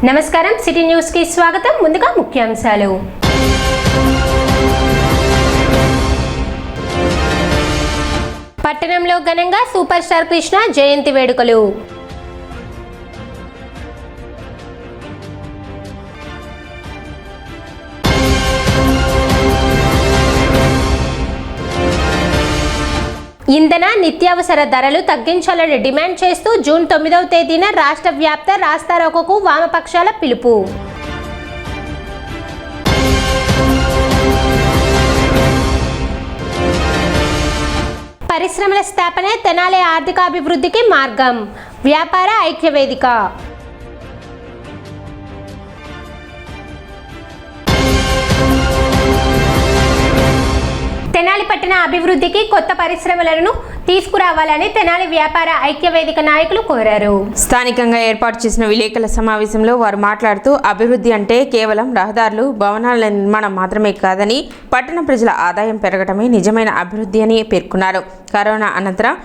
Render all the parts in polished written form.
నమస్కారం city news కి స్వాగతం. ముందుగా ముఖ్యాంశాలు. పట్టణంలో ఘనంగా సూపర్ స్టార్ కృష్ణ జయంతి వేడుకలు. ఇంధన నిత్యావసర ధరలు తగ్గించాలని డిమాండ్ చేస్తూ జూన్ 9వ తేదీన రాష్ట్ర వ్యాప్త రాస్తారోకోకు వామపక్షాల పిలుపు. పరిశ్రమల స్థాపనే తెనాలి ఆర్థికాభివృద్ధికి మార్గం. వ్యాపార ఐక్యవేదిక. తెనాలి పట్టణ అభివృద్ధికి కొత్త పరిశ్రమలను తీసుకురావాలని తెనాలి వ్యాపార ఐక్యవేదిక నాయకులు కోరారు. స్థానికంగా ఏర్పాటు చేసిన విలేకరుల సమావేశంలో వారు మాట్లాడుతూ అభివృద్ధి అంటే కేవలం రహదారులు, భవనాల నిర్మాణం మాత్రమే కాదని, పట్టణ ప్రజల ఆదాయం పెరగటమే నిజమైన అభివృద్ధి అని పేర్కొన్నారు. కరోనా అనంతరం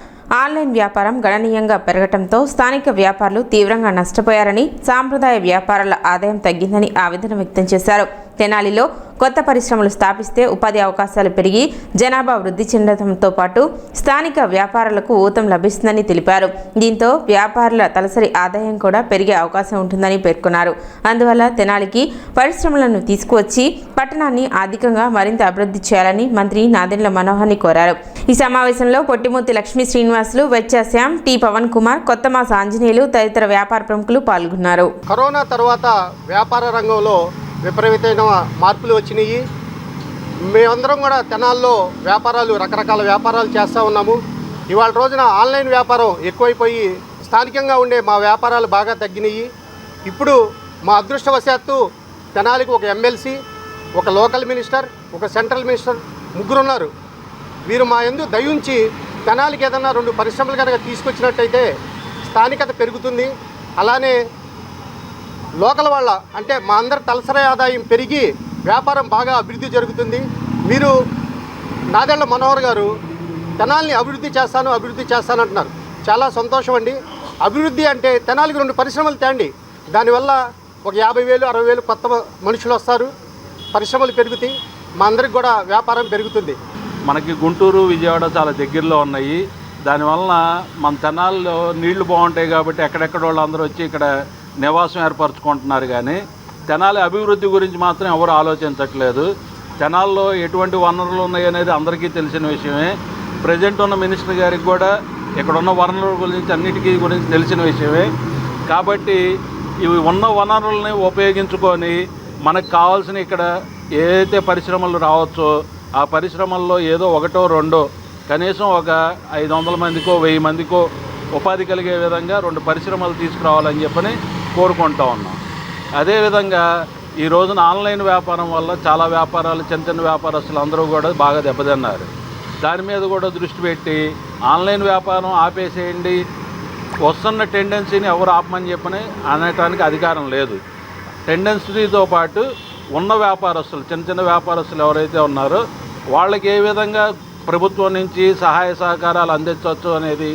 ఆన్లైన్ వ్యాపారం గణనీయంగా పెరగటంతో స్థానిక వ్యాపారులు తీవ్రంగా నష్టపోయారని, సాంప్రదాయ వ్యాపారాల ఆదాయం తగ్గిందని ఆవేదన వ్యక్తం చేశారు. తెనాలిలో కొత్త పరిశ్రమలు స్థాపిస్తే ఉపాధి అవకాశాలు పెరిగి జనాభా వృద్ధి చెందడంతో పాటు స్థానిక వ్యాపారాలకు ఊతం లభిస్తుందని తెలిపారు. దీంతో వ్యాపారుల తలసరి ఆదాయం కూడా పెరిగే అవకాశం ఉంటుందని పేర్కొన్నారు. అందువల్ల తెనాలికి పరిశ్రమలను తీసుకువచ్చి పట్టణాన్ని ఆర్థికంగా మరింత అభివృద్ధి చేయాలని మంత్రి నాదెండ్ల మనోహర్ని కోరారు. ఈ సమావేశంలో పొట్టిమూర్తి లక్ష్మీ శ్రీనివాసులు, వెచ్చ శ్యామ్, టి పవన్ కుమార్, కొత్తమాస ఆంజనేయులు తదితర వ్యాపార ప్రముఖులు పాల్గొన్నారు. కరోనా తర్వాత వ్యాపార రంగంలో విపరీతమైన మార్పులు వచ్చినాయి. మేమందరం కూడా తెనాల్లో రకరకాల వ్యాపారాలు చేస్తూ ఉన్నాము. ఇవాళ రోజున ఆన్లైన్ వ్యాపారం ఎక్కువైపోయి స్థానికంగా ఉండే మా వ్యాపారాలు బాగా తగ్గినాయి. ఇప్పుడు మా అదృష్టవశాత్తు తెనాలికి ఒక ఎమ్మెల్సీ, ఒక లోకల్ మినిస్టర్, ఒక సెంట్రల్ మినిస్టర్ ముగ్గురు ఉన్నారు. వీరు మా యందు దయ ఉంచి తెనాలికి ఏదన్నా 2 పరిశ్రమలు కనుక తీసుకొచ్చినట్టయితే స్థానికత పెరుగుతుంది. అలానే లోకల్ వాళ్ళ అంటే మా అందరి తలసరి ఆదాయం పెరిగి వ్యాపారం బాగా అభివృద్ధి జరుగుతుంది. మీరు నాదెండ్ల మనోహర్ గారు తెనాలిని అభివృద్ధి చేస్తాను అంటున్నారు. చాలా సంతోషం అండి. అభివృద్ధి అంటే తెనాలికి 2 పరిశ్రమలు తేండి. దానివల్ల ఒక 50,000 60,000 కొత్త మనుషులు వస్తారు, పరిశ్రమలు పెరుగుతాయి, మా అందరికి కూడా వ్యాపారం పెరుగుతుంది. మనకి గుంటూరు, విజయవాడ చాలా దగ్గరలో ఉన్నాయి. దానివలన మన తెనాల్లో నీళ్లు బాగుంటాయి కాబట్టి ఎక్కడెక్కడ వాళ్ళందరూ వచ్చి ఇక్కడ నివాసం ఏర్పరచుకుంటున్నారు. కానీ తెనాలి అభివృద్ధి గురించి మాత్రం ఎవరు ఆలోచించట్లేదు. తెనాల్లో ఎటువంటి వనరులు ఉన్నాయనేది అందరికీ తెలిసిన విషయమే. ప్రజెంట్ ఉన్న మినిస్టర్ గారికి కూడా ఇక్కడ ఉన్న వనరుల గురించి అన్నిటికీ గురించి తెలిసిన విషయమే. కాబట్టి ఇవి ఉన్న వనరులని ఉపయోగించుకొని మనకు కావాల్సిన ఇక్కడ ఏదైతే పరిశ్రమలు రావచ్చో ఆ పరిశ్రమల్లో ఏదో 1 2 కనీసం ఒక 500 మందికో 1000 మందికో ఉపాధి కలిగే విధంగా 2 పరిశ్రమలు తీసుకురావాలని చెప్పని కోరుకుంటూ ఉన్నాం. అదేవిధంగా ఈ రోజున ఆన్లైన్ వ్యాపారం వల్ల చాలా వ్యాపారాలు, చిన్న వ్యాపారస్తులు అందరూ కూడా బాగా దెబ్బతిన్నారు. దాని మీద కూడా దృష్టి పెట్టి ఆన్లైన్ వ్యాపారం ఆపేసేయండి, వస్తున్న టెండెన్సీని ఎవరు ఆపమని చెప్పని అనటానికి అధికారం లేదు. టెండెన్సీతో పాటు ఉన్న వ్యాపారస్తులు, చిన్న వ్యాపారస్తులు ఎవరైతే ఉన్నారో వాళ్ళకి ఏ విధంగా ప్రభుత్వం నుంచి సహాయ సహకారాలు అందించవచ్చు అనేది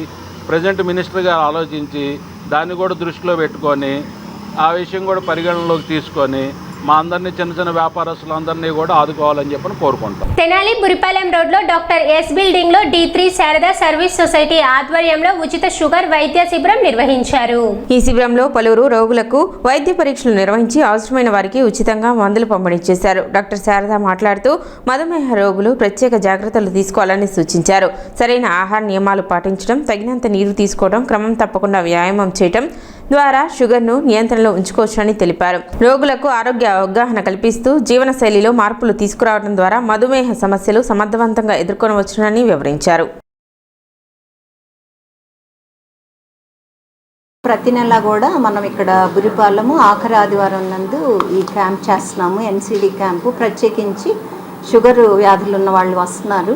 ప్రజెంట్ మినిస్టర్ గారు ఆలోచించి దాన్ని కూడా దృష్టిలో పెట్టుకొని ఆ విషయం కూడా పరిగణనలోకి తీసుకొని మా అందరినీ చిన్న వ్యాపారస్తులందరినీ కూడా ఆదుకోవాలని చెప్పని కోరుకుంటాం. తెనాలి బురిపాలెం రోడ్లో డాక్టర్ ఎస్ బిల్డింగ్లో D3 శారదా సర్వీస్ సొసైటీ ఆధ్వర్యంలో ఉచిత షుగర్ వైద్య శిబిరం నిర్వహించారు. ఈ శిబిరంలో పలువురు రోగులకు వైద్య పరీక్షలు నిర్వహించి అవసరమైన వారికి ఉచితంగా మందులు పంపిణీ చేశారు. డాక్టర్ శారదా మాట్లాడుతూ మధుమేహ రోగులు ప్రత్యేక జాగ్రత్తలు తీసుకోవాలని సూచించారు. సరైన ఆహార నియమాలు పాటించడం, తగినంత నీరు తీసుకోవడం, క్రమం తప్పకుండా వ్యాయామం చేయడం ద్వారా షుగర్ను నియంత్రణలో ఉంచుకోవచ్చని తెలిపారు. రోగులకు ఆరోగ్య అవగాహన కల్పిస్తూ జీవనశైలిలో మార్పులు తీసుకురావడం ద్వారా మధుమేహ సమస్యలు సమర్థవంతంగా ఎదుర్కొనవచ్చునని వివరించారు. ప్రతి నెల కూడా మనం ఇక్కడ బురిపాలెము ఆఖరి ఆదివారం నందు ఈ క్యాంప్ చేస్తున్నాము. NCD camp. ప్రత్యేకించి షుగర్ వ్యాధులు ఉన్న వాళ్ళు వస్తున్నారు.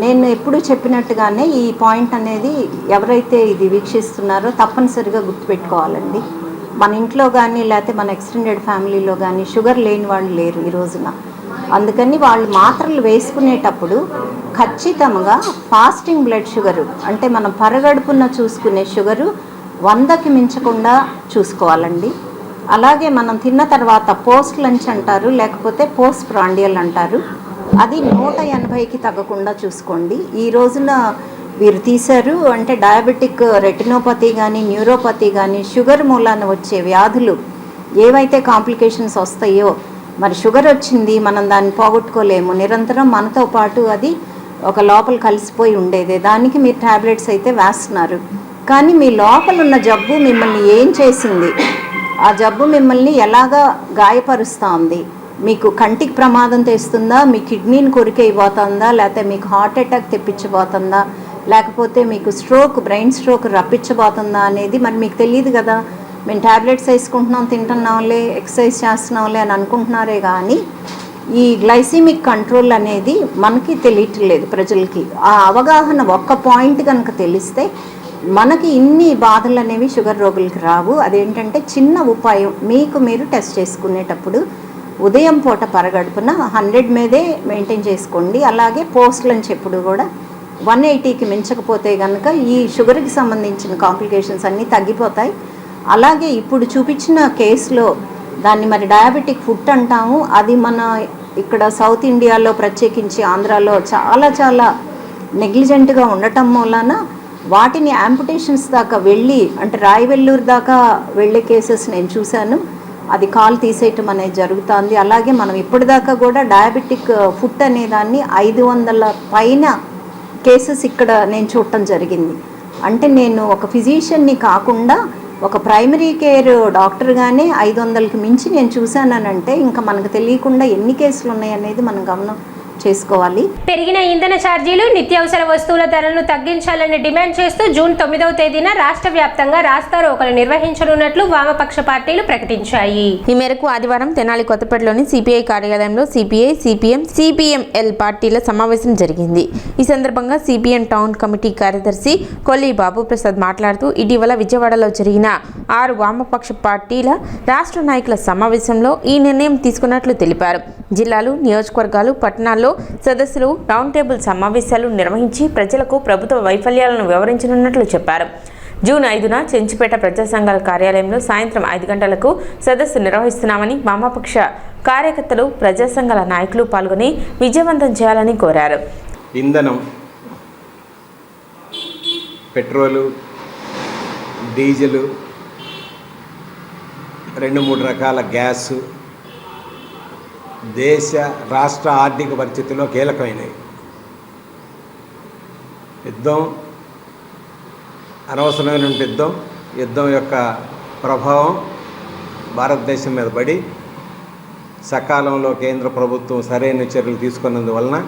నేను ఎప్పుడు చెప్పినట్టుగానే ఈ పాయింట్ అనేది ఎవరైతే ఇది వీక్షిస్తున్నారో తప్పనిసరిగా గుర్తుపెట్టుకోవాలండి. మన ఇంట్లో కానీ లేకపోతే మన ఎక్స్టెండెడ్ ఫ్యామిలీలో కానీ షుగర్ లేని వాళ్ళు లేరు ఈ రోజున. అందుకని వాళ్ళు మాత్రలు వేసుకునేటప్పుడు ఖచ్చితంగా ఫాస్టింగ్ బ్లడ్ షుగరు అంటే మనం పరగడుపున చూసుకునే షుగరు 100కి మించకుండా చూసుకోవాలండి. అలాగే మనం తిన్న తర్వాత పోస్ట్ లంచ్ అంటారు, లేకపోతే పోస్ట్ ప్రాండియల్ అంటారు. అది 180కి తగ్గకుండా చూసుకోండి. ఈ రోజున వీరు తీశారు అంటే డయాబెటిక్ రెటినోపతి కానీ న్యూరోపతి కానీ షుగర్ మూలాన వచ్చే వ్యాధులు ఏవైతే కాంప్లికేషన్స్ వస్తాయో, మరి షుగర్ వచ్చింది మనం దాన్ని పోగొట్టుకోలేము, నిరంతరం మనతో పాటు అది ఒక లోపల కలిసిపోయి ఉండేదే. దానికి మీరు ట్యాబ్లెట్స్ అయితే వేస్తున్నారు, కానీ మీ లోపల ఉన్న జబ్బు మిమ్మల్ని ఏం చేసింది, ఆ జబ్బు మిమ్మల్ని ఎలాగా గాయపరుస్తూ ఉంది, మీకు కంటికి ప్రమాదం తెస్తుందా, మీ కిడ్నీని కొరికైపోతుందా, లేకపోతే మీకు హార్ట్ అటాక్ తెప్పించబోతుందా, లేకపోతే మీకు స్ట్రోక్ బ్రెయిన్ స్ట్రోక్ రప్పించబోతుందా అనేది మరి మీకు తెలియదు కదా. మేము ట్యాబ్లెట్స్ వేసుకుంటున్నాం, తింటున్నాంలే, ఎక్సర్సైజ్ చేస్తున్నాంలే అని అనుకుంటున్నారే కానీ ఈ గ్లైసిమిక్ కంట్రోల్ అనేది మనకి తెలియట్లేదు ప్రజలకి. ఆ అవగాహన ఒక్క పాయింట్ కనుక తెలిస్తే మనకి ఇన్ని బాధలు అనేవి షుగర్ రోగులకి రావు. అదేంటంటే చిన్న ఉపాయం, మీకు మీరు టెస్ట్ చేసుకునేటప్పుడు ఉదయం పూట పరగడుపున 100 మీదే మెయింటైన్ చేసుకోండి. అలాగే పోస్ట్ లంచ్ ఎప్పుడు కూడా 180కి మించకపోతే కనుక ఈ షుగర్కి సంబంధించిన కాంప్లికేషన్స్ అన్నీ తగ్గిపోతాయి. అలాగే ఇప్పుడు చూపించిన కేసులో దాన్ని మరి డయాబెటిక్ ఫుట్ అంటాము. అది మన ఇక్కడ సౌత్ ఇండియాలో ప్రత్యేకించి ఆంధ్రాలో చాలా నెగ్లిజెంట్గా ఉండటం మూలన వాటిని యాంపుటేషన్స్ దాకా వెళ్ళి అంటే రాయవెల్లూరు దాకా వెళ్ళే కేసెస్ నేను చూశాను. అది కాలు తీసేయటం అనేది జరుగుతుంది. అలాగే మనం ఇప్పటిదాకా కూడా డయాబెటిక్ ఫుట్ అనే దాన్ని 500 పైన కేసెస్ ఇక్కడ నేను చూడటం జరిగింది. అంటే నేను ఒక ఫిజిషియన్ని కాకుండా ఒక ప్రైమరీ కేర్ డాక్టర్గానే 500కి మించి నేను చూశానంటే ఇంకా మనకు తెలియకుండా ఎన్ని కేసులు ఉన్నాయనేది మనం గమనం చేసుకోవాలి. పెరిగిన ఇంధన ఛార్జీలు, నిత్యావసర వస్తువుల ధరలను తగ్గించాలని డిమాండ్ చేస్తూ జూన్ 9వ తేదీన రాష్ట్ర వ్యాప్తంగా రాస్తారోకలు నిర్వహించనున్నట్లు వామపక్ష పార్టీలు ప్రకటించాయి. ఈ మేరకు ఆదివారం తెనాలి కొత్తపేటలోని సిపిఐ కార్యాలయంలో సిపిఐ, సిపిఎం, సిపిఎంఎల్ పార్టీల సమావేశం జరిగింది. ఈ సందర్భంగా సిపిఎం టౌన్ కమిటీ కార్యదర్శి కొల్లి బాబుప్రసాద్ మాట్లాడుతూ ఇటీవల విజయవాడలో జరిగిన 6 వామపక్ష పార్టీల రాష్ట్ర నాయకుల సమావేశంలో ఈ నిర్ణయం తీసుకున్నట్లు తెలిపారు. జిల్లాలు, నియోజకవర్గాలు, పట్టణాల్లో సదస్సులు, రౌండ్ టేబుల్ సమావేశాలు నిర్వహించి ప్రజలకు ప్రభుత్వ వైఫల్యాలను వివరించనున్నట్లు చెప్పారు. జూన్ 5న చెంచుపేట ప్రజా సంఘాల కార్యాలయంలో సాయంత్రం 5 గంటలకు సదస్సు నిర్వహిస్తున్నామని వామపక్ష కార్యకర్తలు, ప్రజా సంఘాల నాయకులు పాల్గొని విజయవంతం చేయాలని కోరారు. ఇంధనం, పెట్రోలు, డీజిలు, 2-3 రకాల గ్యాసు దేశ రాష్ట్ర ఆర్థిక పరిస్థితుల్లో కీలకమైనవి. యుద్ధం, అనవసరమైన యుద్ధం యొక్క ప్రభావం భారతదేశం మీద పడి సకాలంలో కేంద్ర ప్రభుత్వం సరైన చర్యలు తీసుకున్నందువలన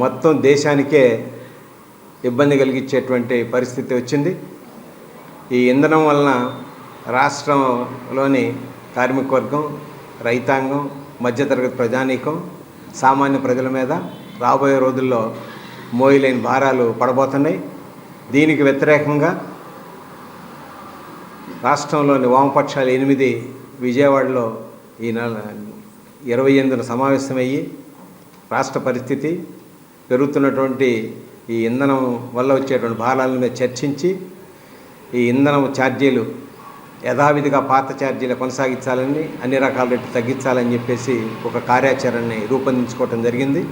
మొత్తం దేశానికే ఇబ్బంది కలిగించేటువంటి పరిస్థితి వచ్చింది. ఈ ఇంధనం వలన రాష్ట్రంలోని కార్మిక వర్గం, రైతాంగం, మధ్యతరగతి ప్రజానీకం, సామాన్య ప్రజల మీద రాబోయే రోజుల్లో మోయలేని భారాలు పడబోతున్నాయి. దీనికి వ్యతిరేకంగా రాష్ట్రంలోని వామపక్షాలు 8 విజయవాడలో ఈ 28న సమావేశమయ్యి రాష్ట్ర పరిస్థితి, పెరుగుతున్నటువంటి ఈ ఇంధనం వల్ల వచ్చేటువంటి భారాల మీద చర్చించి ఈ ఇంధనం ఛార్జీలు యథావిధిగా పాత ఛార్జీలు కొనసాగించాలని, అన్ని రకాల రేట్లు తగ్గించాలని చెప్పేసి ఒక కార్యాచరణని రూపొందించుకోవటం జరిగింది.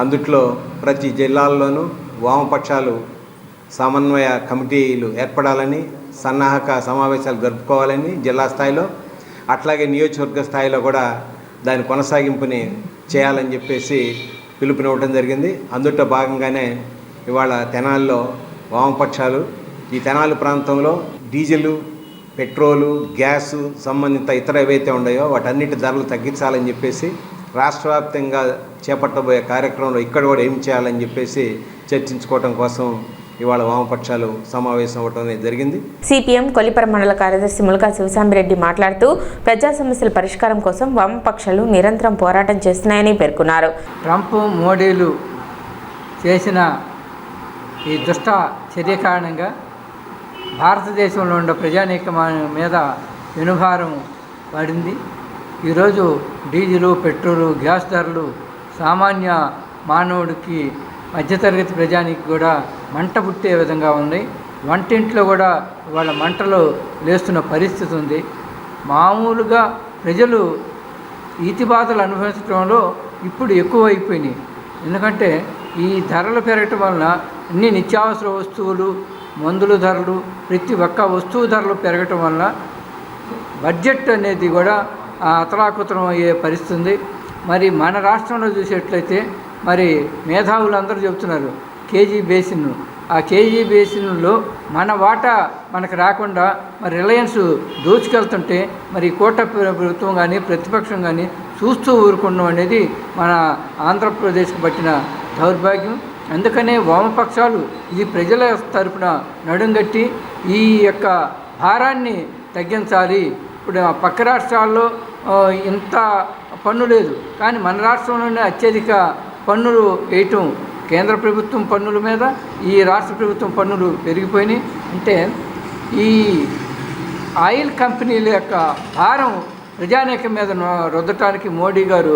అందుట్లో ప్రతి జిల్లాల్లోనూ వామపక్షాలు సమన్వయ కమిటీలు ఏర్పడాలని, సన్నాహక సమావేశాలు జరుపుకోవాలని జిల్లా స్థాయిలో, అట్లాగే నియోజకవర్గ స్థాయిలో కూడా దాని కొనసాగింపుని చేయాలని చెప్పేసి పిలుపునివ్వడం జరిగింది. అందుట్లో భాగంగానే ఇవాళ తెనాలిలో వామపక్షాలు ఈ తెనాలి ప్రాంతంలో డీజిలు, పెట్రోలు, గ్యాసు సంబంధిత ఇతర ఏవైతే ఉన్నాయో వాటన్నిటి ధరలు తగ్గించాలని చెప్పేసి రాష్ట్ర వ్యాప్తంగా చేపట్టబోయే కార్యక్రమంలో ఇక్కడ కూడా ఏం చేయాలని చెప్పేసి చర్చించుకోవడం కోసం ఇవాళ వామపక్షాలు సమావేశం అవ్వడం అనేది జరిగింది. సిపిఎం కొల్లిపర మండల కార్యదర్శి ములకా శివశాంబిరెడ్డి మాట్లాడుతూ ప్రజా సమస్యల పరిష్కారం కోసం వామపక్షాలు నిరంతరం పోరాటం చేస్తున్నాయని పేర్కొన్నారు. ట్రంప్, మోడీలు చేసిన ఈ దుష్ట చర్య కారణంగా భారతదేశంలో ఉన్న ప్రజానీకం మీద వెనుభారం పడింది. ఈరోజు డీజిలు, పెట్రోలు, గ్యాస్ ధరలు సామాన్య మానవుడికి, మధ్యతరగతి ప్రజానికి కూడా మంట పుట్టే విధంగా ఉంది. వంటింట్లో కూడా వాళ్ళ మంటలు లేస్తున్న పరిస్థితి ఉంది. మామూలుగా ప్రజలు ఈతిబాధలు అనుభవించడంలో ఇప్పుడు ఎక్కువ అయిపోయినాయి. ఎందుకంటే ఈ ధరలు పెరగటం వలన అన్ని నిత్యావసర వస్తువులు, మందుల ధరలు, ప్రతి ఒక్క వస్తువు ధరలు పెరగటం వలన బడ్జెట్ అనేది కూడా అతలాకుతలం అయ్యే పరిస్థితి. మరి మన రాష్ట్రంలో చూసేట్లయితే మరి మేధావులందరూ చెబుతున్నారు కేజీ బేసిన్. ఆ కేజీ బేసిన్లో మన వాటా మనకు రాకుండా మరి రిలయన్స్ దోచుకెళ్తుంటే మరి కూటమి ప్రభుత్వం కానీ ప్రతిపక్షం కానీ చూస్తూ ఊరుకోవడం అనేది మన ఆంధ్రప్రదేశ్కి పట్టిన దౌర్భాగ్యం. అందుకనే వామపక్షాలు ఇది ప్రజల తరపున నడుంగట్టి ఈ యొక్క భారాన్ని తగ్గించాలి. ఇప్పుడు పక్క రాష్ట్రాల్లో ఇంత పన్ను లేదు, కానీ మన రాష్ట్రంలోనే అత్యధిక పన్నులు వేయటం, కేంద్ర ప్రభుత్వం పన్నుల మీద ఈ రాష్ట్ర ప్రభుత్వం పన్నులు పెరిగిపోయినాయి. అంటే ఈ ఆయిల్ కంపెనీల యొక్క భారం ప్రజానీకం మీద రుద్దటానికి మోడీ గారు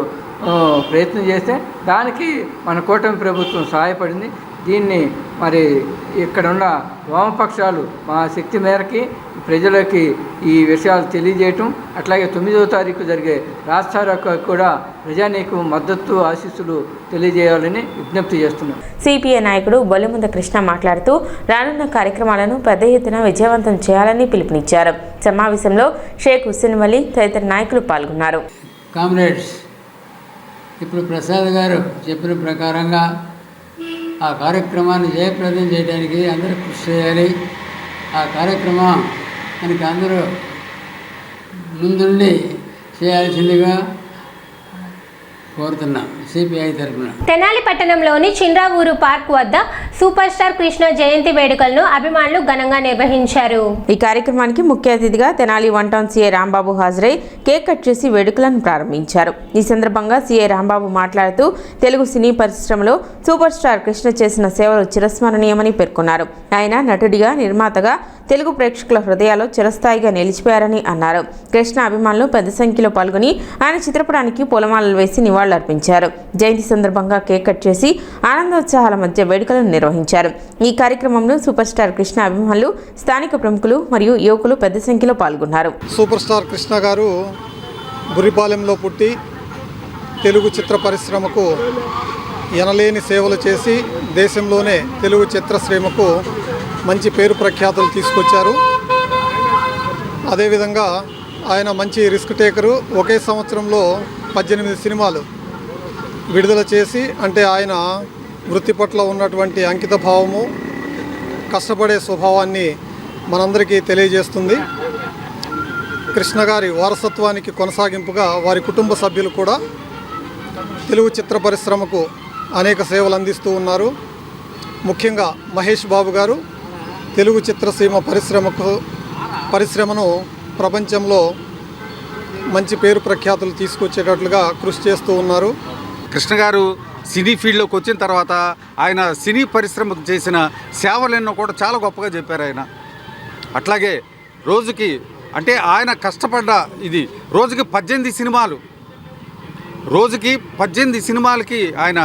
ప్రయత్నం చేస్తే దానికి మన కూటమి ప్రభుత్వం సహాయపడింది. దీన్ని మరి ఇక్కడ ఉన్న వామపక్షాలు మా శక్తి మేరకి ప్రజలకి ఈ విషయాలు తెలియజేయటం, అట్లాగే 9వ తారీఖు జరిగే రాష్ట్రాలకు కూడా ప్రజానీకం మద్దతు ఆశీస్సులు తెలియజేయాలని విజ్ఞప్తి చేస్తున్నాం. సిపిఐ నాయకుడు బొల్లిముంద కృష్ణ మాట్లాడుతూ రానున్న కార్యక్రమాలను పెద్ద ఎత్తున విజయవంతం చేయాలని పిలుపునిచ్చారు. సమావేశంలో షేక్ హుస్సేన్ వలీ తదితర నాయకులు పాల్గొన్నారు. కామ్రేడ్స్, ఇప్పుడు ప్రసాద్ గారు చెప్పిన ప్రకారంగా ఆ కార్యక్రమాన్ని జయప్రదం చేయడానికి అందరూ కృషి చేయాలి. ఆ కార్యక్రమం మనకి అందరూ ముందుండి చేయాల్సిందిగా కోరుతున్నాం సిపిఐ తరఫున. తెనాలి పట్టణంలోని చిన్రావూరు పార్క్ వద్ద సూపర్ స్టార్ కృష్ణ జయంతి వేడుకలను అభిమానులు ఘనంగా నిర్వహించారు. ఈ కార్యక్రమానికి ముఖ్య అతిథిగా తెనాలి 1 టౌన్ సీఐ రాంబాబు హాజరై కేక్ కట్ చేసి వేడుకలను ప్రారంభించారు. ఈ సందర్భంగా సీఐ రాంబాబు మాట్లాడుతూ తెలుగు సినీ పరిశ్రమలో సూపర్ స్టార్ కృష్ణ చేసిన సేవలు చిరస్మరణీయమని పేర్కొన్నారు. ఆయన నటుడిగా, నిర్మాతగా తెలుగు ప్రేక్షకుల హృదయాల్లో చిరస్థాయిగా నిలిచిపోయారని అన్నారు. కృష్ణ అభిమానులు పెద్ద సంఖ్యలో పాల్గొని ఆయన చిత్రపటానికి పూలమాలలు వేసి నివాళులర్పించారు. జయంతి సందర్భంగా కేక్ కట్ చేసి ఆనందోత్సాహాల మధ్య వేడుకలను నిర్వహించారు. ఈ కార్యక్రమంలో సూపర్ స్టార్ కృష్ణ అభిమానులు, స్థానిక ప్రముఖులు మరియు యువకులు పెద్ద సంఖ్యలో పాల్గొన్నారు. సూపర్ స్టార్ కృష్ణ గారు బురిపాలెంలో పుట్టి తెలుగు చిత్ర పరిశ్రమకు ఎనలేని సేవలు చేసి దేశంలోనే తెలుగు చిత్రసీమకు మంచి పేరు ప్రఖ్యాతులు తీసుకొచ్చారు. అదేవిధంగా ఆయన మంచి రిస్క్ టేకరు. ఒకే సంవత్సరంలో 18 సినిమాలు విడుదల చేసి, అంటే ఆయన వృత్తి పట్ల ఉన్నటువంటి అంకిత భావము, కష్టపడే స్వభావాన్ని మనందరికీ తెలియజేస్తుంది. కృష్ణ గారి వారసత్వానికి కొనసాగింపుగా వారి కుటుంబ సభ్యులు కూడా తెలుగు చిత్ర పరిశ్రమకు అనేక సేవలు అందిస్తూ ఉన్నారు. ముఖ్యంగా మహేష్ బాబు గారు తెలుగు చిత్రసీమ పరిశ్రమను ప్రపంచంలో మంచి పేరు ప్రఖ్యాతులు తీసుకొచ్చేటట్లుగా కృషి చేస్తూ ఉన్నారు. కృష్ణ గారు సినీ ఫీల్డ్లోకి వచ్చిన తర్వాత ఆయన సినీ పరిశ్రమకు చేసిన సేవలెన్నో కూడా చాలా గొప్పగా చెప్పారు ఆయన. అట్లాగే రోజుకి, అంటే ఆయన కష్టపడ్డ ఇది రోజుకి 18 సినిమాలు, రోజుకి 18 సినిమాలకి ఆయన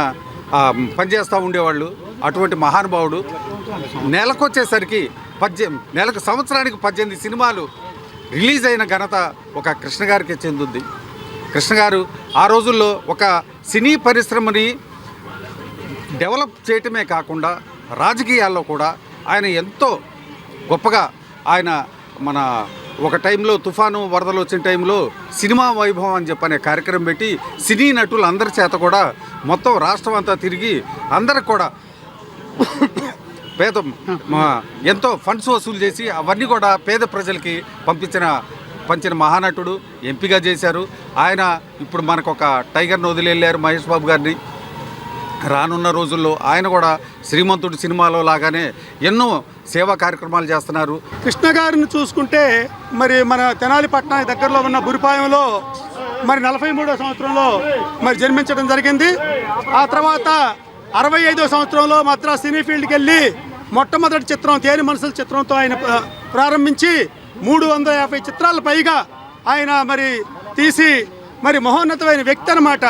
పనిచేస్తూ ఉండేవాళ్ళు. అటువంటి మహానుభావుడు నెలకొచ్చేసరికి సంవత్సరానికి 18 సినిమాలు రిలీజ్ అయిన ఘనత ఒక కృష్ణ గారికి చెందుద్ది. కృష్ణ గారు ఆ రోజుల్లో ఒక సినీ పరిశ్రమని డెవలప్ చేయటమే కాకుండా రాజకీయాల్లో కూడా ఆయన ఎంతో గొప్పగా ఆయన మన ఒక టైంలో తుఫాను వరదలు వచ్చిన టైంలో సినిమా వైభవం అని చెప్పనే కార్యక్రమం పెట్టి సినీ నటులు అందరి చేత కూడా మొత్తం రాష్ట్రం అంతా తిరిగి అందరికి కూడా ఎంతో ఫండ్స్ వసూలు చేసి అవన్నీ కూడా పేద ప్రజలకి పంచిన మహానటుడు, ఎంపీగా చేశారు. ఆయన ఇప్పుడు మనకు ఒక టైగర్ని వదిలేళ్ళారు మహేష్ బాబు గారిని. రానున్న రోజుల్లో ఆయన కూడా శ్రీమంతుడు సినిమాలో లాగానే ఎన్నో సేవా కార్యక్రమాలు చేస్తున్నారు. కృష్ణ గారిని చూసుకుంటే మరి మన తెనాలి పట్టణానికి దగ్గరలో ఉన్న బురిపాలెంలో మరి 43వ సంవత్సరంలో మరి జన్మించడం జరిగింది. ఆ తర్వాత 65వ సంవత్సరంలో మద్రాస్ సినీ ఫీల్డ్కి వెళ్ళి మొట్టమొదటి చిత్రం తేని మనసుల చిత్రంతో ఆయన ప్రారంభించి 350 చిత్రాల పైగా ఆయన మరి తీసి మరి మహోన్నతమైన వ్యక్తి అన్నమాట.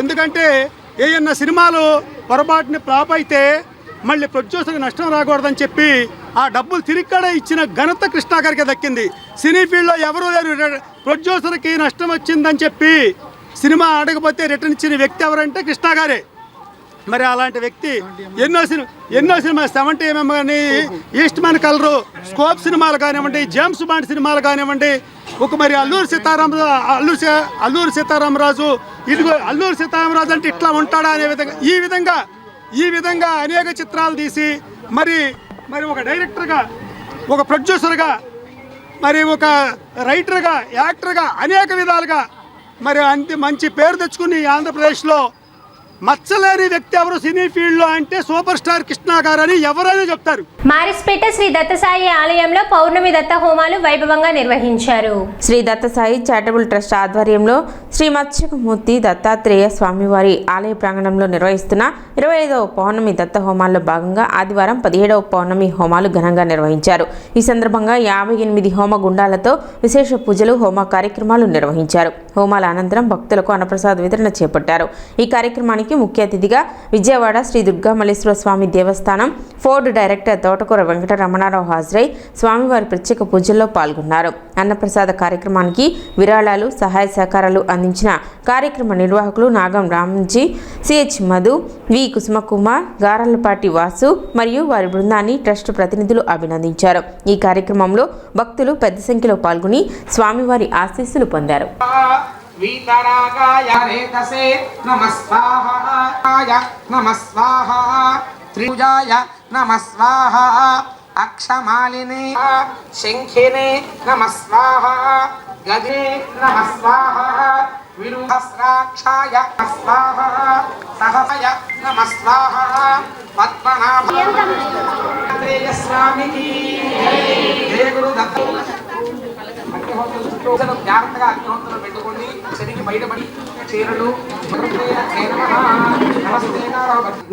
ఎందుకంటే ఏమన్నా సినిమాలు పొరపాటుని ఫ్లాప్ అయితే మళ్ళీ ప్రొడ్యూసర్కి నష్టం రాకూడదని చెప్పి ఆ డబ్బులు తిరిగి కూడా ఇచ్చిన ఘనత కృష్ణ గారికి దక్కింది. సినీ ఫీల్డ్లో ఎవరూ లేరు. ప్రొడ్యూసర్కి నష్టం వచ్చిందని చెప్పి సినిమా ఆడకపోతే రిటర్న్ ఇచ్చిన వ్యక్తి ఎవరంటే కృష్ణ గారే. మరి అలాంటి వ్యక్తి ఎన్నో సినిమా 70mm కానీ, ఈస్ట్ మ్యాన్ కలరు, స్కోప్ సినిమాలు కానివ్వండి, జేమ్స్ బాండ్ సినిమాలు కానివ్వండి, మరి అల్లూరి సీతారామరాజు ఇదిగో అల్లూరి సీతారామరాజు అంటే ఇట్లా ఉంటాడా అనే ఈ విధంగా అనేక చిత్రాలు తీసి మరి ఒక డైరెక్టర్గా, ఒక ప్రొడ్యూసర్గా, మరి ఒక రైటర్గా, యాక్టర్గా అనేక విధాలుగా మరి అంత మంచి పేరు తెచ్చుకుని ఆంధ్రప్రదేశ్లో మచ్చలేని వ్యక్తి ఎవరు సినీ ఫీల్డ్లో అంటే సూపర్ స్టార్ కృష్ణ గారని ఎవరైనా చెప్తారు. మారిస్పేట శ్రీ దత్తసాయి ఆలయంలో పౌర్ణమి దత్త హోమాలు వైభవంగా నిర్వహించారు. శ్రీ దత్తసాయి చారిటబుల్ ట్రస్ట్ ఆధ్వర్యంలో శ్రీ మత్స్యమూర్తి దత్తాత్రేయ స్వామివారి ఆలయ ప్రాంగణంలో నిర్వహిస్తున్న 25వ పౌర్ణమి దత్త హోమాల్లో భాగంగా ఆదివారం 17వ పౌర్ణమి హోమాలు ఘనంగా నిర్వహించారు. ఈ సందర్భంగా 58 హోమ గుండాలతో విశేష పూజలు, హోమ కార్యక్రమాలు నిర్వహించారు. హోమాల అనంతరం భక్తులకు అన్నప్రసాద వితరణ చేపట్టారు. ఈ కార్యక్రమానికి ముఖ్య అతిథిగా విజయవాడ శ్రీ దుర్గా మల్లేశ్వర స్వామి దేవస్థానం ఫోర్డ్ డైరెక్టర్ తోటకూర వెంకటరమణారావు హాజరై స్వామివారి ప్రత్యేక పూజల్లో పాల్గొన్నారు. అన్నప్రసాద కార్యక్రమానికి విరాళాలు, సహాయ సహకారాలు అందించిన కార్యక్రమ నిర్వాహకులు నాగం రామ్జీ, సిహెచ్ మధు, వి కుసుమకుమార్, గారల్లపాటి వాసు మరియు వారి బృందాన్ని ట్రస్ట్ ప్రతినిధులు అభినందించారు. ఈ కార్యక్రమంలో భక్తులు పెద్ద సంఖ్యలో పాల్గొని స్వామివారి ఆశీస్సులు పొందారు. వీతరాగాయ రేతసే నమస్వాహాయ నమస్వాహ త్రిభుజాయ నమస్వాహ అక్షమాలినే శంఖినే నమస్వాహ గదే నమస్వాహ విరుహస్రాక్షాయ నమస్వాహ సహసాయ నమస్వాహ పద్మనాభాయ స్వామికి జయ గురు దత్త. జాగ్రత్తగా అగ్నిహోత్రం పెట్టుకోండి. శనికి బయటపడి చీరలు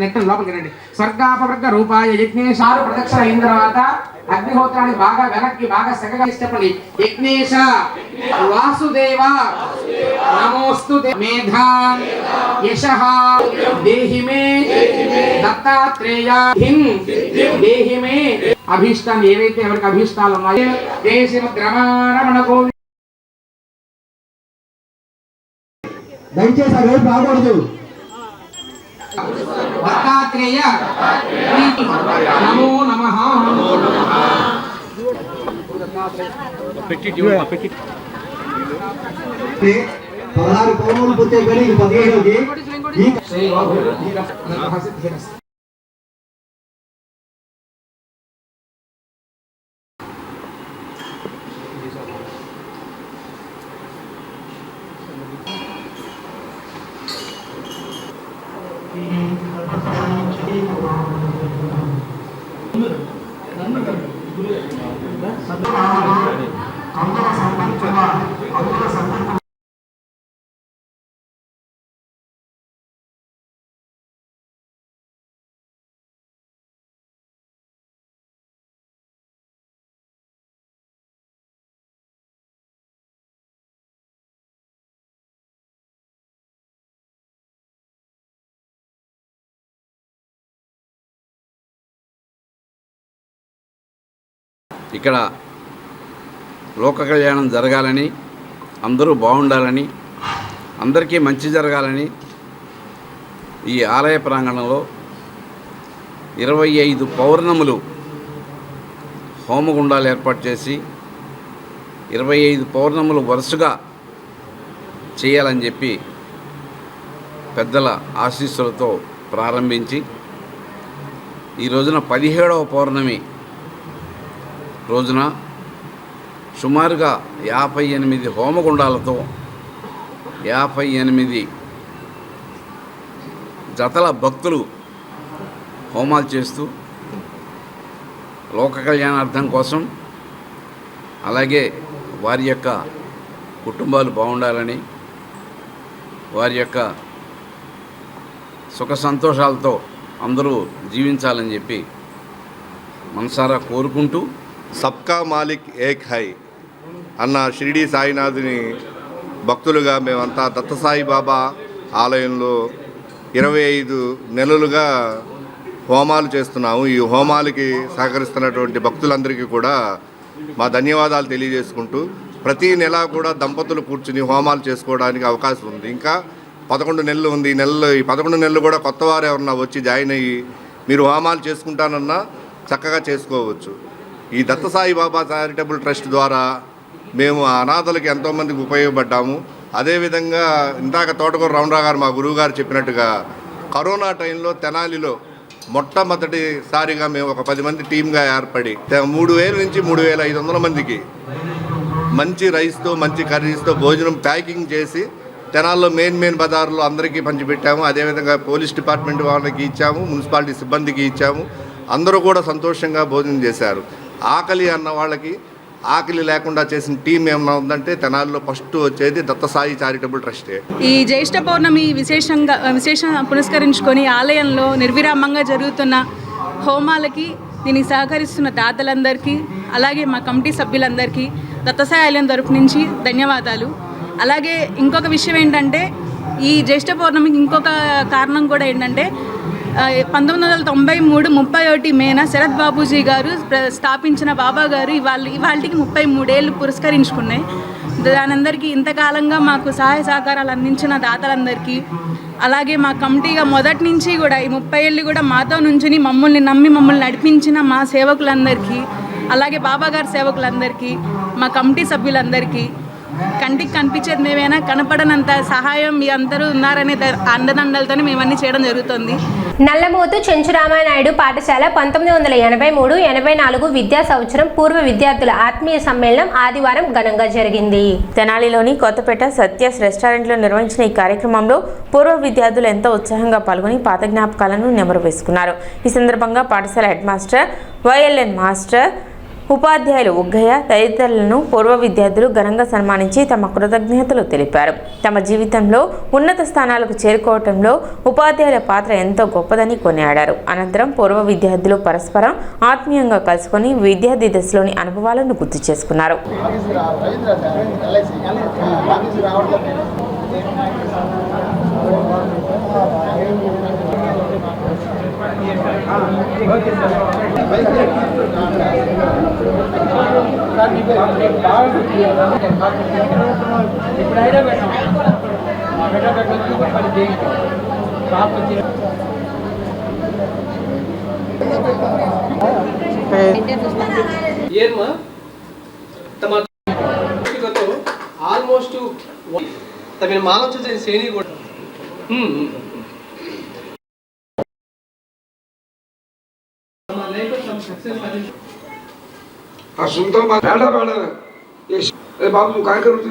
నెట్టం లోపలికి రండి. స్వర్గాపవర్గ రూపాయ యజ్ఞేశాలు ప్రదక్షిణ అయిన తర్వాత అగ్నిహోత్రాన్ని బాగా వెనక్కి బాగా సెగగా చెప్పండి. యజ్ఞేశ వాసుదేవ నమోస్తు మేధాం యశః దేహి మే దత్తాత్రేయ దేహి మే. అభీష్టాన్ని ఏవైతే ఎవరికి అభీష్టాలు ఉన్నాయో దేశరమణ గోవింద. దయచేసి ఆ వైపు రాకూడదు. దత్తాత్రేయ నమో నమః. 16 పౌర్ణములు పూర్తయి కానీ 15కి ఇక్కడ లోక కళ్యాణం జరగాలని, అందరూ బాగుండాలని, అందరికీ మంచి జరగాలని ఈ ఆలయ ప్రాంగణంలో 25 పౌర్ణములు హోమగుండాలు ఏర్పాటు చేసి 25 పౌర్ణములు వరుసగా చేయాలని చెప్పి పెద్దల ఆశీస్సులతో ప్రారంభించి ఈ రోజున 17వ పౌర్ణమి రోజున సుమారుగా 58 హోమగుండాలతో 58 జతల భక్తులు హోమాలు చేస్తూ లోక కళ్యాణార్థం కోసం, అలాగే వారి యొక్క కుటుంబాలు బాగుండాలని, వారి యొక్క సుఖ సంతోషాలతో అందరూ జీవించాలని చెప్పి మనసారా కోరుకుంటూ, సబ్కా మాలిక్ ఏక్ హై అన్న షిరిడి సాయినాథుని భక్తులుగా మేమంతా దత్తసాయి బాబా ఆలయంలో 25 నెలలుగా హోమాలు చేస్తున్నాము. ఈ హోమాలకి సహకరిస్తున్నటువంటి భక్తులందరికీ కూడా మా ధన్యవాదాలు తెలియజేసుకుంటూ ప్రతి నెల కూడా దంపతులు కూర్చుని హోమాలు చేసుకోవడానికి అవకాశం ఉంది. ఇంకా 11 నెలలు ఉంది. ఈ 11 నెలలు కూడా కొత్త వారు ఎవరన్నా వచ్చి జాయిన్ అయ్యి మీరు హోమాలు చేసుకుంటానన్నా చక్కగా చేసుకోవచ్చు. ఈ దత్తసాయి బాబా చారిటబుల్ ట్రస్ట్ ద్వారా మేము అనాథలకి ఎంతోమందికి ఉపయోగపడ్డాము. అదేవిధంగా ఇందాక తోటకూర రమణరావు గారు మా గురువు గారు చెప్పినట్టుగా కరోనా టైంలో తెనాలిలో మొట్టమొదటిసారిగా మేము ఒక 10 మంది టీమ్గా ఏర్పడి 3000 నుంచి 3500 మందికి మంచి రైస్తో మంచి కర్రీస్తో భోజనం ప్యాకింగ్ చేసి తెనాల్లో మెయిన్ బజార్లో అందరికీ పంచిపెట్టాము. అదేవిధంగా పోలీస్ డిపార్ట్మెంట్ వాళ్ళకి ఇచ్చాము, మున్సిపాలిటీ సిబ్బందికి ఇచ్చాము. అందరూ కూడా సంతోషంగా భోజనం చేశారు. ఆకలి అన్న వాళ్ళకి ఆకలి లేకుండా చేసిన టీం ఏమన్నా ఉందంటే తెనాలిలో ఫస్ట్ వచ్చేది దత్తసాయి చారిటబుల్ ట్రస్టే. ఈ జ్యేష్ఠ పౌర్ణమి విశేషం పురస్కరించుకొని ఆలయంలో నిర్విరామంగా జరుగుతున్న హోమాలకి దీనికి సహకరిస్తున్న దాతలందరికీ, అలాగే మా కమిటీ సభ్యులందరికీ దత్తసాయి ఆలయం తరపు నుంచి ధన్యవాదాలు. అలాగే ఇంకొక విషయం ఏంటంటే ఈ జ్యేష్ఠ పౌర్ణమికి ఇంకొక కారణం కూడా ఏంటంటే 1993 31 మేన శరత్ బాబూజీ గారు స్థాపించిన బాబా గారు ఇవాళకి 33 ఏళ్ళు పురస్కరించుకున్నాయి. దానందరికీ ఇంతకాలంగా మాకు సహాయ సహకారాలు అందించిన దాతలందరికీ, అలాగే మా కమిటీగా మొదటి నుంచి కూడా ఈ 30 ఏళ్ళు కూడా మాతో నుంచుని మమ్మల్ని నమ్మి మమ్మల్ని నడిపించిన మా సేవకులందరికీ, అలాగే బాబా గారి సేవకులందరికీ, మా కమిటీ సభ్యులందరికీ, కంటికి కనిపించేది మేమైనా కనపడనంత సహాయం మీ అందరూ ఉన్నారనే అండదండలతోనే మేమన్నీ చేయడం జరుగుతుంది. నల్లమోతు చెంచురామానాయుడు పాఠశాల 1983-84 విద్యా సంవత్సరం పూర్వ విద్యార్థుల ఆత్మీయ సమ్మేళనం ఆదివారం ఘనంగా జరిగింది. తెనాలిలోని కొత్తపేట సత్యాస్ రెస్టారెంట్లో నిర్వహించిన ఈ కార్యక్రమంలో పూర్వ విద్యార్థులు ఎంతో ఉత్సాహంగా పాల్గొని పాత జ్ఞాపకాలను నెమరు వేసుకున్నారు. ఈ సందర్భంగా పాఠశాల హెడ్ మాస్టర్, వైఎల్ఎన్ మాస్టర్, ఉపాధ్యాయులు ఉగ్గయ్య తదితరులను పూర్వ విద్యార్థులు ఘనంగా సన్మానించి తమ కృతజ్ఞతలు తెలిపారు. తమ జీవితంలో ఉన్నత స్థానాలకు చేరుకోవడంలో ఉపాధ్యాయుల పాత్ర ఎంతో గొప్పదని కొనియాడారు. అనంతరం పూర్వ విద్యార్థులు పరస్పరం ఆత్మీయంగా కలుసుకొని విద్యార్థి దశలోని అనుభవాలను గుర్తు చేసుకున్నారు. ఆల్మోస్ట్ తగిన మాలం శ్రేణి కూడా बाबू काय करतो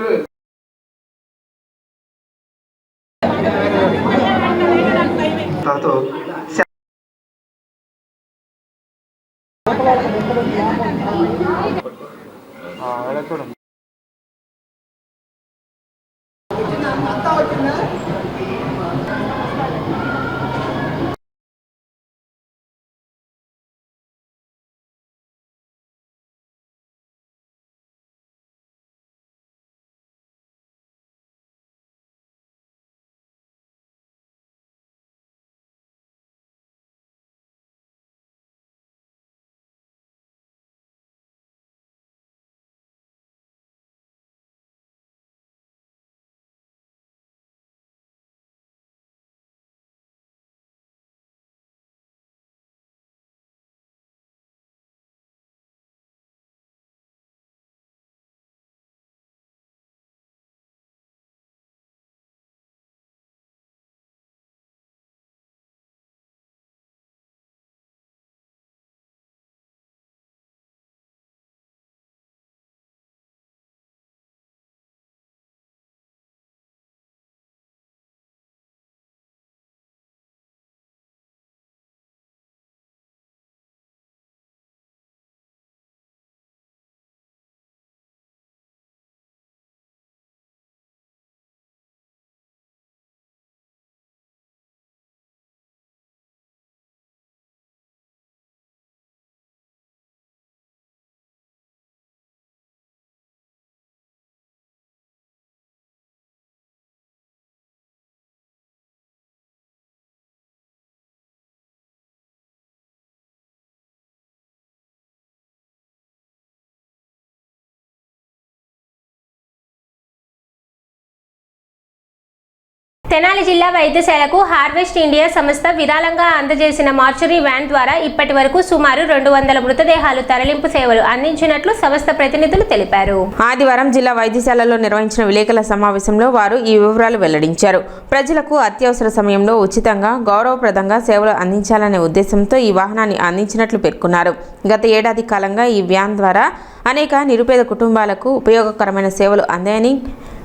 తెనాలి జిల్లా వైద్యశాలకు హార్వెస్ట్ ఇండియా సంస్థ విరాళంగా అందజేసిన మార్చురీ వ్యాన్ ద్వారా ఇప్పటి వరకు సుమారు 200 మృతదేహాలు తరలింపు సేవలు అందించినట్లు సంస్థ ప్రతినిధులు తెలిపారు. ఆదివారం జిల్లా వైద్యశాలలో నిర్వహించిన విలేకరుల సమావేశంలో వారు ఈ వివరాలు వెల్లడించారు. ప్రజలకు అత్యవసర సమయంలో ఉచితంగా గౌరవప్రదంగా సేవలు అందించాలనే ఉద్దేశంతో ఈ వాహనాన్ని అందించినట్లు పేర్కొన్నారు. గత ఏడాది కాలంగా ఈ వ్యాన్ ద్వారా అనేక నిరుపేద కుటుంబాలకు ఉపయోగకరమైన సేవలు అందాయని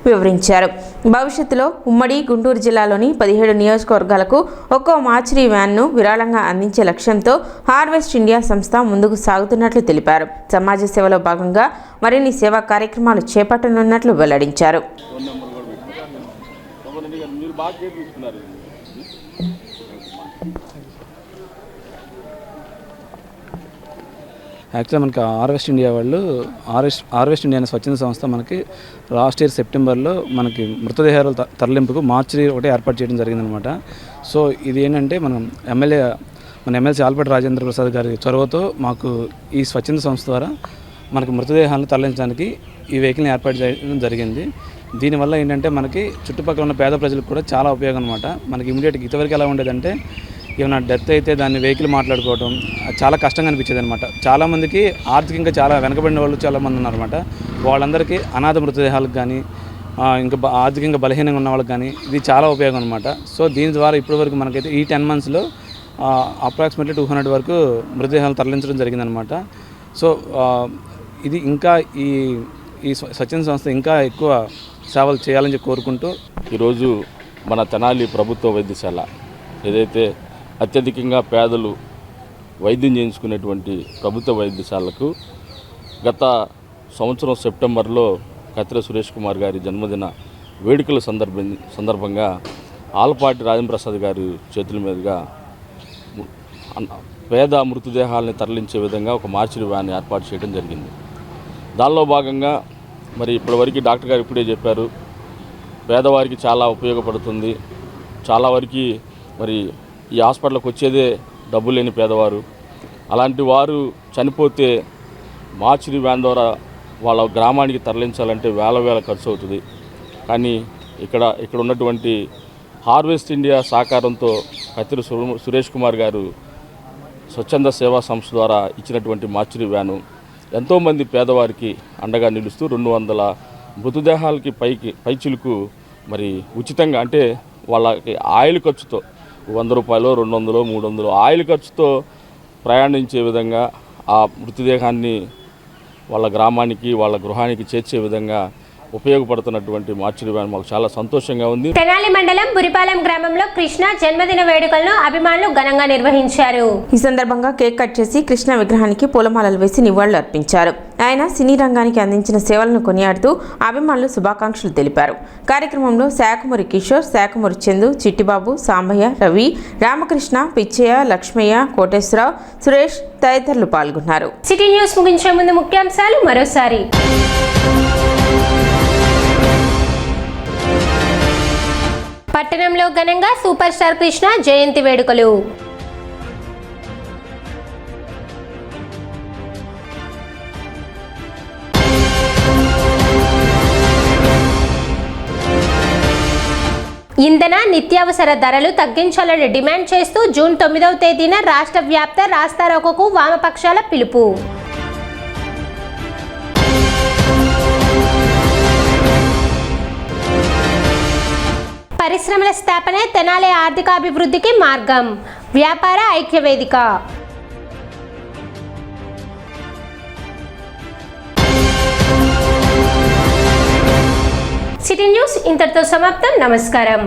వివరించారు. భవిష్యత్తులో ఉమ్మడి గుంటూరు జిల్లాలోని 17 నియోజకవర్గాలకు ఒక్కో మార్చురీ వ్యాన్ను విరాళంగా అందించే లక్ష్యంతో హార్వెస్ట్ ఇండియా సంస్థ ముందుకు సాగుతున్నట్లు తెలిపారు. సమాజ సేవలో భాగంగా మరిన్ని సేవా కార్యక్రమాలు చేపట్టనున్నట్లు వెల్లడించారు. యాక్చువల్గా మనకి హార్వెస్ట్ ఇండియా వాళ్ళు హార్వెస్ట్ ఇండియా అనే స్వచ్ఛంద సంస్థ మనకి లాస్ట్ ఇయర్ సెప్టెంబర్లో మనకి మృతదేహాల తరలింపుకు మార్చురీ ఒకటి ఏర్పాటు చేయడం జరిగిందనమాట. సో ఇది ఏంటంటే మన ఎమ్మెల్సీ ఆల్బర్ట్ రాజేంద్ర ప్రసాద్ గారి చొరవతో మాకు ఈ స్వచ్ఛంద సంస్థ ద్వారా మనకి మృతదేహాలను తరలించడానికి ఈ వెహికల్ని ఏర్పాటు చేయడం జరిగింది. దీనివల్ల ఏంటంటే మనకి చుట్టుపక్కల ఉన్న పేద ప్రజలకు కూడా చాలా ఉపయోగం అనమాట. మనకి ఇమీడియట్గా ఇంతవరకు ఎలా ఉండేదంటే ఏమైనా డెత్ అయితే దాన్ని వెహికల్ మాట్లాడుకోవడం చాలా కష్టంగా అనిపించేది అనమాట. చాలామందికి ఆర్థికంగా చాలా వెనకబడిన వాళ్ళు చాలామంది ఉన్నారన్నమాట. వాళ్ళందరికీ అనాథ మృతదేహాలకు కానీ ఇంకా ఆర్థికంగా బలహీనంగా ఉన్న వాళ్ళకి కానీ ఇది చాలా ఉపయోగం అనమాట. సో దీని ద్వారా ఇప్పటివరకు మనకైతే ఈ 10 monthsలో అప్రాక్సిమేట్లీ 200 వరకు మృతదేహాలు తరలించడం జరిగిందనమాట. సో ఇది ఇంకా ఈ స్వచ్ఛంద సంస్థ ఇంకా ఎక్కువ సేవలు చేయాలని చెప్పి కోరుకుంటూ ఈరోజు మన తెనాలి ప్రభుత్వ వైద్యశాల ఏదైతే అత్యధికంగా పేదలు వైద్యం చేయించుకునేటువంటి ప్రభుత్వ వైద్యశాలకు గత సంవత్సరం సెప్టెంబర్లో కత్తిర సురేష్ కుమార్ గారి జన్మదిన వేడుకల సందర్భంగా ఆలపాటి రాజేంద్ర ప్రసాద్ గారి చేతుల మీదుగా పేద మృతదేహాలని తరలించే విధంగా ఒక మార్చురీ వ్యాన్ ఏర్పాటు చేయడం జరిగింది. దానిలో భాగంగా మరి ఇప్పటివరకు డాక్టర్ గారు ఇప్పుడే చెప్పారు, పేదవారికి చాలా ఉపయోగపడుతుంది. చాలా వరకు మరి ఈ హాస్పిటల్కి వచ్చేదే డబ్బు లేని పేదవారు. అలాంటి వారు చనిపోతే మార్చురీ వ్యాన్ ద్వారా వాళ్ళ గ్రామానికి తరలించాలంటే వేల ఖర్చు అవుతుంది. కానీ ఇక్కడ ఉన్నటువంటి హార్వెస్ట్ ఇండియా సహకారంతో కత్తిరి సురేష్ కుమార్ గారు స్వచ్ఛంద సేవా సంస్థ ద్వారా ఇచ్చినటువంటి మార్చురీ వ్యాను ఎంతోమంది పేదవారికి అండగా నిలుస్తూ 200 మృతదేహాలకి పైచిలుకు మరి ఉచితంగా అంటే వాళ్ళకి ఆయిల్ ఖర్చుతో 100 రూపాయలు 200 300 ఆయిల్ ఖర్చుతో ప్రయాణించే విధంగా ఆ మృతదేహాన్ని వాళ్ళ గ్రామానికి వాళ్ళ గృహానికి చేర్చే విధంగా ఉపయోగపడుతున్నటువంటి మార్చురీ వ్యాన్ మాకు చాలా సంతోషంగా ఉంది. తెనాలి మండలం బురిపాలెం గ్రామంలో కృష్ణ జన్మదిన వేడుకలను అభిమానులు ఘనంగా నిర్వహించారు. ఈ సందర్భంగా కేక్ కట్ చేసి కృష్ణ విగ్రహానికి పూలమాలలు వేసి నివాళులు అర్పించారు. ఆయన సినీ రంగానికి అందించిన సేవలను కొనియాడుతూ అభిమానులు శుభాకాంక్షలు తెలిపారు. కార్యక్రమంలో శాఖమూరి కిషోర్, శాఖమూరి చందు, చిట్టిబాబు, సాంబయ్య, రవి, రామకృష్ణ, పిచ్చయ్య, లక్ష్మయ్య, కోటేశ్వరరావు, సురేష్ తదితరులు పాల్గొన్నారు. సిటీ న్యూస్ ముగించే ముందు ముఖ్యాంశాలు మరోసారి. పట్టణంలో ఘనంగా సూపర్ స్టార్ కృష్ణ జయంతి వేడుకలు. ఇంధన నిత్యావసర ధరలు తగ్గించాలని డిమాండ్ చేస్తూ జూన్ 9వ తేదీన రాష్ట్ర వ్యాప్త రాస్తారోకోకు వామపక్షాల పిలుపు. పరిశ్రమల స్థాపనే తెనాలి ఆర్థికాభివృద్ధికి మార్గం. వ్యాపార ఐక్యవేదిక. సిటీ న్యూస్ ఇంతటితో సమాప్తం. నమస్కారం.